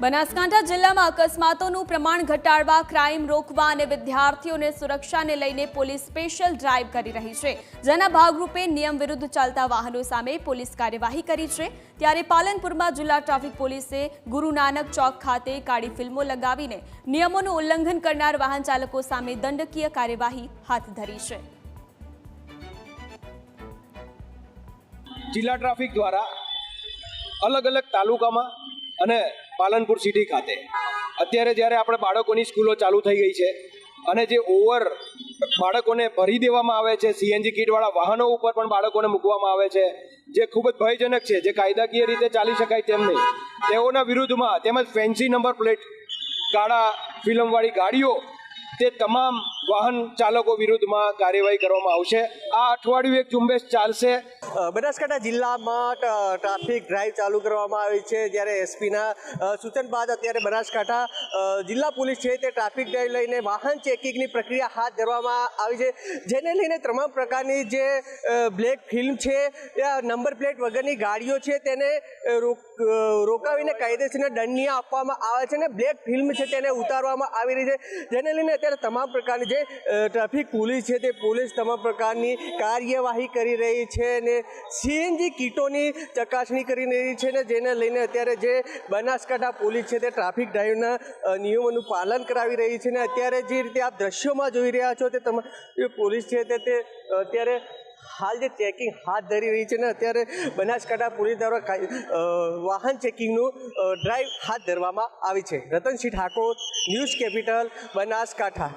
બનાસકાંઠા જિલ્લામાં અકસ્માતોનું પ્રમાણ ઘટાડવા, ક્રાઇમ રોકવા અને વિદ્યાર્થીઓને સુરક્ષાને લઈને પોલીસ સ્પેશિયલ ડ્રાઇવ કરી રહી છે, જેના ભાગરૂપે નિયમ વિરુદ્ધ ચાલતા વાહનો સામે પોલીસ કાર્યવાહી કરી છે। ત્યારે પાલનપુરમાં જિલ્લા ટ્રાફિક પોલીસે ગુરુ નાનક ચોક ખાતે કાળી ફિલ્મો લગાવીને નિયમોનું ઉલ્લંઘન કરનાર વાહન ચાલકો સામે દંડકીય કાર્યવાહી હાથ ધરી છે। જિલ્લા ટ્રાફિક દ્વારા અલગ અલગ તાલુકામાં અને પાલનપુર સિટી ખાતે અત્યારે જ્યારે આપણે બાળકોની સ્કૂલો ચાલુ થઈ ગઈ છે અને જે ઓવર બાળકોને ભરી દેવામાં આવે છે, સીએનજી કીટવાળા વાહનો ઉપર પણ બાળકોને મૂકવામાં આવે છે, જે ખૂબ જ ભયજનક છે, જે કાયદાકીય રીતે ચાલી શકાય તેમ નહીં, તેઓના વિરુદ્ધમાં તેમજ ફેન્સી નંબર પ્લેટ કાળા ફિલ્મવાળી ગાડીઓ તે તમામ વાહન ચાલકો વિરુદ્ધમાં કાર્યવાહી કરવામાં આવશે। આ અઠવાડિયું એક ઝુંબેશ ચાલશે। બનાસકાંઠા જિલ્લામાં ટ્રાફિક ડ્રાઈવ ચાલુ કરવામાં આવી છે, જ્યારે એસપીના સૂચન બાદ અત્યારે બનાસકાંઠા જિલ્લા પોલીસ છે તે ટ્રાફિક ડ્રાઈવ લઈને વાહન ચેકિંગની પ્રક્રિયા હાથ ધરવામાં આવી છે, જેને લઈને તમામ પ્રકારની જે બ્લેક ફિલ્મ છે, નંબર પ્લેટ વગરની ગાડીઓ છે તેને રોકાવીને કાયદેસરના દંડનીય આપવામાં આવે છે અને બ્લેક ફિલ્મ છે તેને ઉતારવામાં આવી રહી છે, જેને લઈને અત્યારે તમામ પ્રકારની જે ટ્રાફિક પોલીસ છે તે પોલીસ તમામ પ્રકારની કાર્યવાહી કરી રહી છે અને સીએનજી કીટોની ચકાસણી કરી રહી છે ને જેને લઈને અત્યારે જે બનાસકાંઠા પોલીસ છે તે ટ્રાફિક ડ્રાઈવના નિયમોનું પાલન કરાવી રહી છે ને અત્યારે જે રીતે આપ દ્રશ્યોમાં જોઈ રહ્યા છો તે તમામ પોલીસ છે તે અત્યારે હાલ જે ચેકિંગ હાથ ધરી રહી છે ને અત્યારે બનાસકાંઠા પોલીસ દ્વારા વાહન ચેકિંગનું ડ્રાઈવ હાથ ધરવામાં આવી છે। Ratansinh Thakor, news capital, Banaskantha.